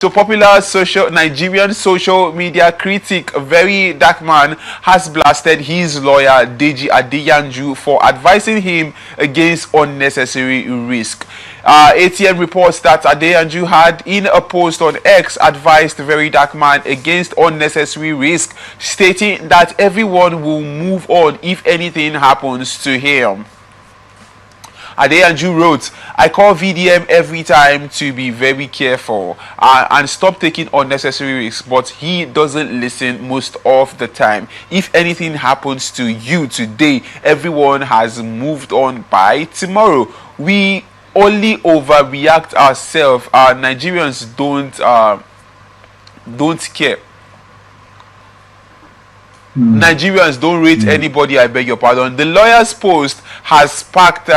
So popular Nigerian social media critic VeryDarkMan has blasted his lawyer Deji Adeyanju for advising him against unnecessary risk. ATN reports that Adeyanju had, in a post on X, advised VeryDarkMan against unnecessary risk, stating that everyone will move on if anything happens to him. Adeyanju wrote, "I call VDM every time to be very careful and stop taking unnecessary risks, but he doesn't listen most of the time. If anything happens to you today, everyone has moved on by tomorrow. We only overreact ourselves. Nigerians don't care. Nigerians don't rate anybody, I beg your pardon." The lawyer's post has sparked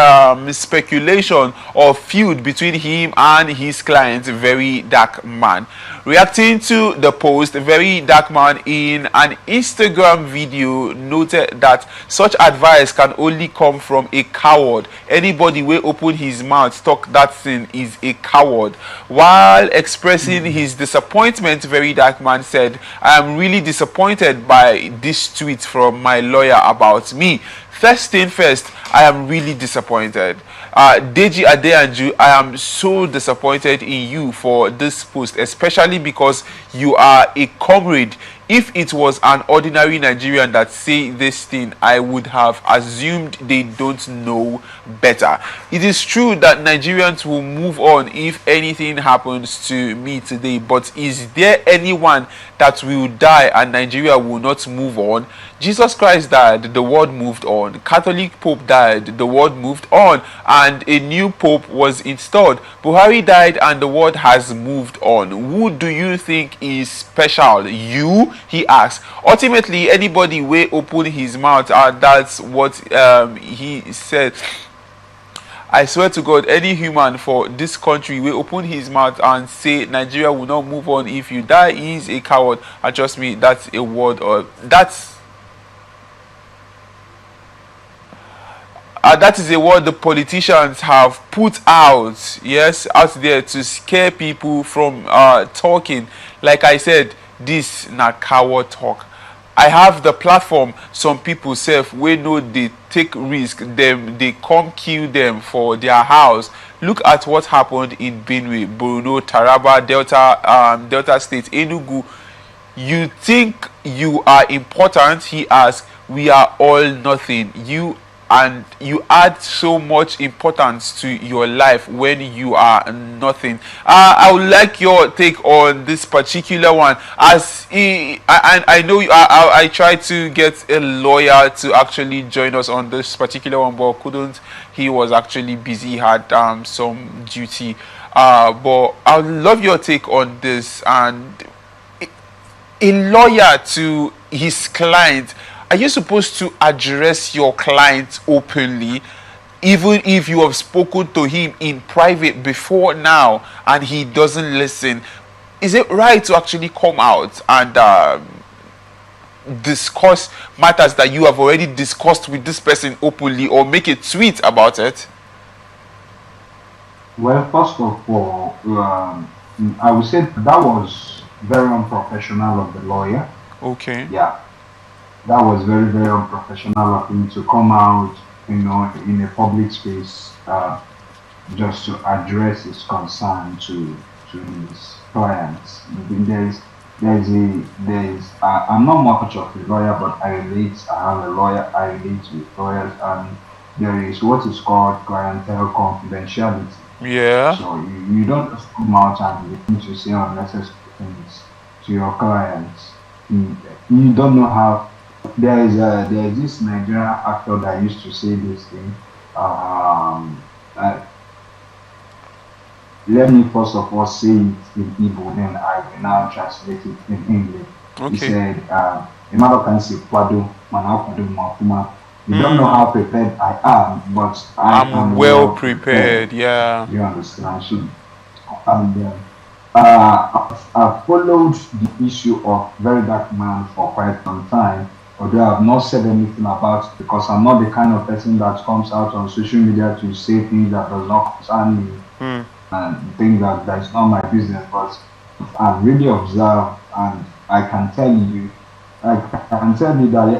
speculation of feud between him and his client, VeryDarkMan. Reacting to the post, VeryDarkMan in an Instagram video noted that such advice can only come from a coward. Anybody will open his mouth talk that thing is a coward. While expressing his disappointment, VeryDarkMan said, "I am really disappointed by this tweet from my lawyer about me. First thing first, I am really disappointed. Deji Adeyanju, I am so disappointed in you for this post, especially because you are a comrade. If it was an ordinary Nigerian that say this thing, I would have assumed they don't know better. It is true that Nigerians will move on if anything happens to me today, but is there anyone that will die and Nigeria will not move on? Jesus Christ died, the world moved on. Catholic Pope died, the world moved on, and a new Pope was installed. Buhari died and the world has moved on. Who do you think is special? You?" he asked. Ultimately, anybody will open his mouth, that's what he said. I swear to God, any human for this country will open his mouth and say Nigeria will not move on if you die, he is a coward. And trust me, that's a word, or that is a word the politicians have put out, yes, out there to scare people from talking. Like I said, this na coward talk. I have the platform. Some people self we know they take risk, them they come kill them for their house. Look at what happened in Benue, Borno, Taraba, Delta State, Enugu. You think you are important? He asked. We are all nothing. And you add so much importance to your life when you are nothing. I would like your take on this particular one. I know I tried to get a lawyer to actually join us on this particular one, but couldn't. He was actually busy, he had some duty. But I would love your take on this. And a lawyer to his client, are you supposed to address your client openly, even if you have spoken to him in private before now and he doesn't listen? Is it right to actually come out and discuss matters that you have already discussed with this person openly, or make a tweet about it? Well, first of all, I would say that was very unprofessional of the lawyer. Okay. Yeah. That was very, very unprofessional of him to come out, in a public space, just to address his concern to his clients. I'm not much of a lawyer, but I have a lawyer, I relate with lawyers, and there is what is called clientele confidentiality. Yeah. So you don't just come out and begin to say unnecessary things to your clients. You don't know how. There is this Nigerian actor that used to say this thing. Let me first of all say it in Igbo, then I will now translate it in English. Okay. He said, "Emado can say kwado, manao mafuma." You don't know how prepared I am, but I am well prepared. Yeah. You understand? So, and I've followed the issue of VeryDarkMan for quite some time, although I've not said anything about it because I'm not the kind of person that comes out on social media to say things that does not concern me and things that is not my business. But and really observe, and I can tell you that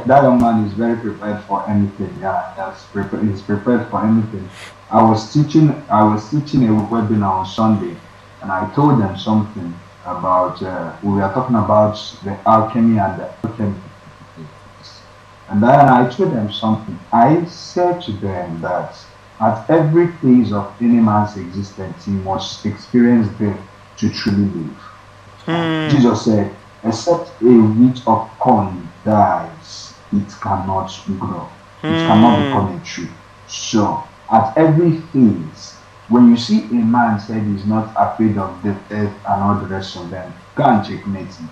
that young man is very prepared for anything. Yeah, he's prepared for anything. I was teaching a webinar on Sunday, and I told them something about, we were talking about the alchemy and the alchemy. And then I told them something. I said to them that at every phase of any man's existence, he must experience death to truly live. Jesus said, except a wheat of corn dies, it cannot grow. It cannot become a tree. So, at every phase, when you see a man said he's not afraid of death and all the rest of them, go and checkmate him.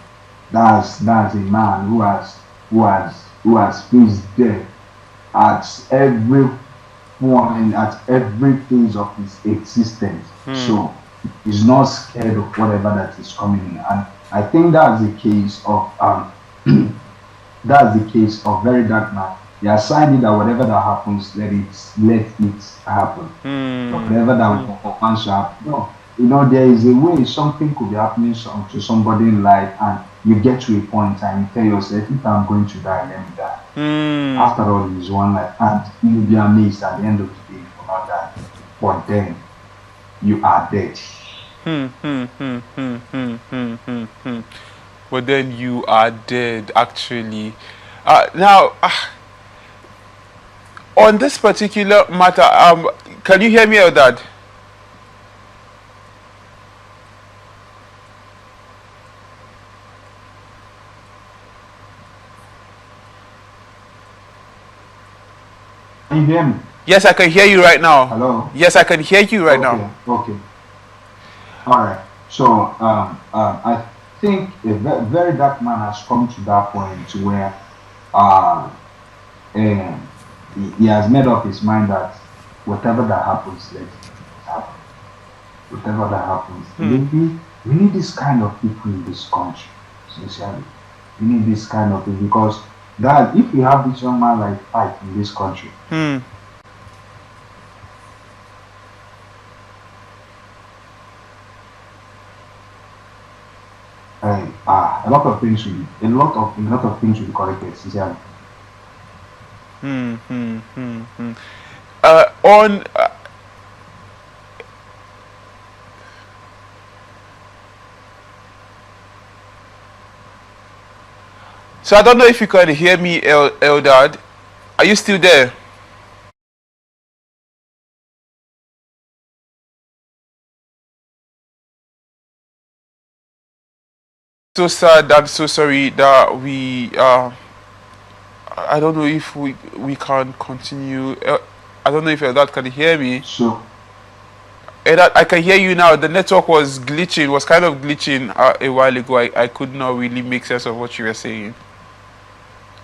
That's a man who has faced death at every point, at every phase of his existence. So he's not scared of whatever that is coming in. And I think that's the case of that's the case of Very Dark Man. He has signed it that whatever that happens, let it happen. Whatever that wants to happen. No, you know, there is a way something could be happening to somebody in life, and you get to a point and you tell yourself, if I'm going to die, let me die. After all, it's one life, and you'll be amazed at the end of the day you will not die. But then you are dead. But then you are dead, actually. Now, on this particular matter, can you hear me, Eldad? Can you hear me? Yes, I can hear you right now. Hello? Yes, I can hear you right now. Okay. All right. So I think a very dark man has come to that point where he has made up his mind that whatever that happens, let it happen. Whatever that happens. Maybe we need this kind of people in this country, sincerely. We need this kind of people, because that if we have this young man like fight in this country, a lot of things will be corrected, sincerely. So I don't know if you can hear me, Eldad. Are you still there? So sad. I'm so sorry that we. I don't know if we can continue. I don't know if Eldad can hear me. So. Eldad, I can hear you now. The network was glitching. Was kind of glitching a while ago. I could not really make sense of what you were saying.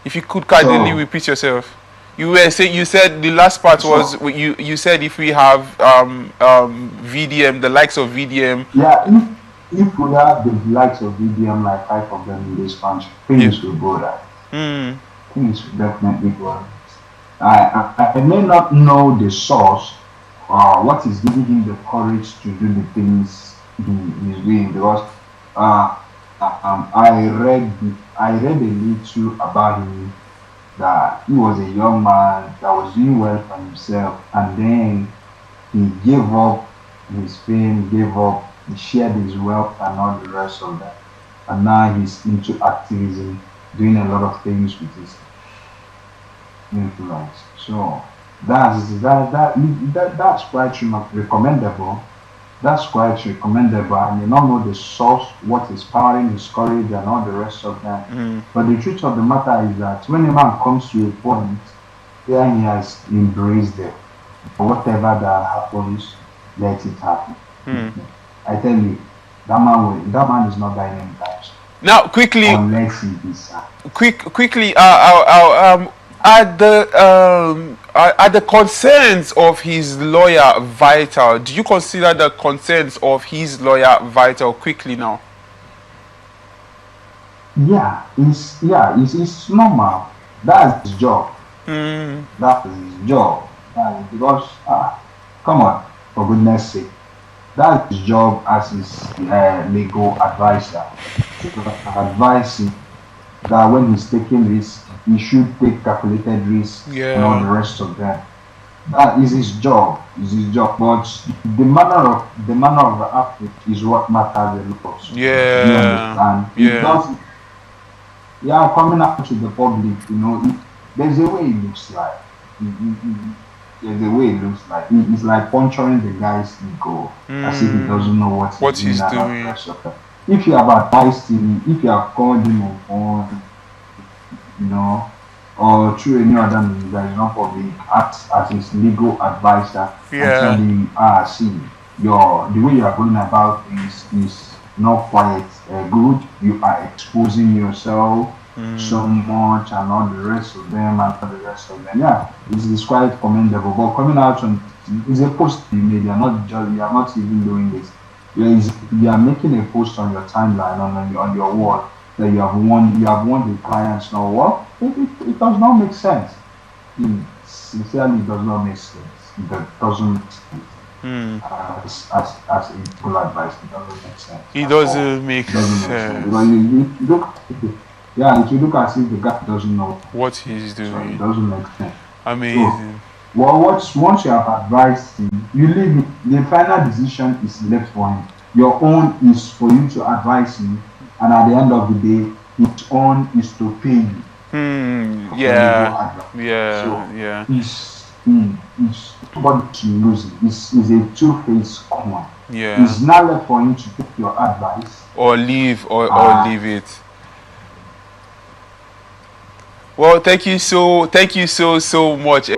If you could kindly repeat yourself. You were saying, you said the last part was you said if we have VDM, the likes of VDM. Yeah, if we have the likes of VDM, like 5 of them in this country, things will go right. Things will definitely go right. I may not know the source or what is giving him the courage to do the things he's doing, because I read a little about him, that he was a young man that was doing well for himself, and then he gave up his fame, he shared his wealth and all the rest of that, and now he's into activism, doing a lot of things with his influence. So that's quite recommendable. That's quite recommendable, and you don't know the source, what is powering his courage and all the rest of that. But the truth of the matter is that when a man comes to a point where he has embraced it, whatever that happens, let it happen. I tell you, that man is not dying anytime soon. Now, quickly, unless he is quickly, are the concerns of his lawyer vital? Do you consider the concerns of his lawyer vital? Quickly now. Yeah, it's normal. That's his job. That is his job. Because come on, for goodness sake, That's his job as his legal advisor to advise him that when he's taking risks, he should take calculated risks and all the Yeah. rest of them. That is his job. Is his job. But the manner of the approach is what matters the most. You Yeah. understand? It Yeah. doesn't. Yeah, coming out to the public, there's a way it looks like. There's a way it looks like. It's like puncturing the guy's ego, as if he doesn't know what he's What doing he's and all the doing. rest of it. If you have advised him, if you have called him on phone, you know, or through any other means that is not public, act as his legal advisor and tell Yeah. him, see, the way you are going about things is not quite good. You are exposing yourself so much and all the rest of them and all the rest of them. Yeah, it's quite commendable. But coming out on it's a post you made. You are not even doing this. You are making a post on your timeline on your wall that you have won the clients now. What? It does not make sense. Sincerely, it does not make sense. It doesn't make sense. As a full advice, it doesn't make sense. It doesn't make It doesn't make sense. sense Because you look, yeah, it will look as if the guy doesn't know. what he's So it doing. doesn't make sense. So, Amazing. well, once you have advised him, you leave it. The final decision is left for him. Your own is for you to advise him, and at the end of the day, his own is to pay you. Yeah. So Yeah. it's nobody to lose it. It's a two-faced coin. Yeah. It's not left for him to take your advice. Or leave or Ah. leave it. Well, thank you so much.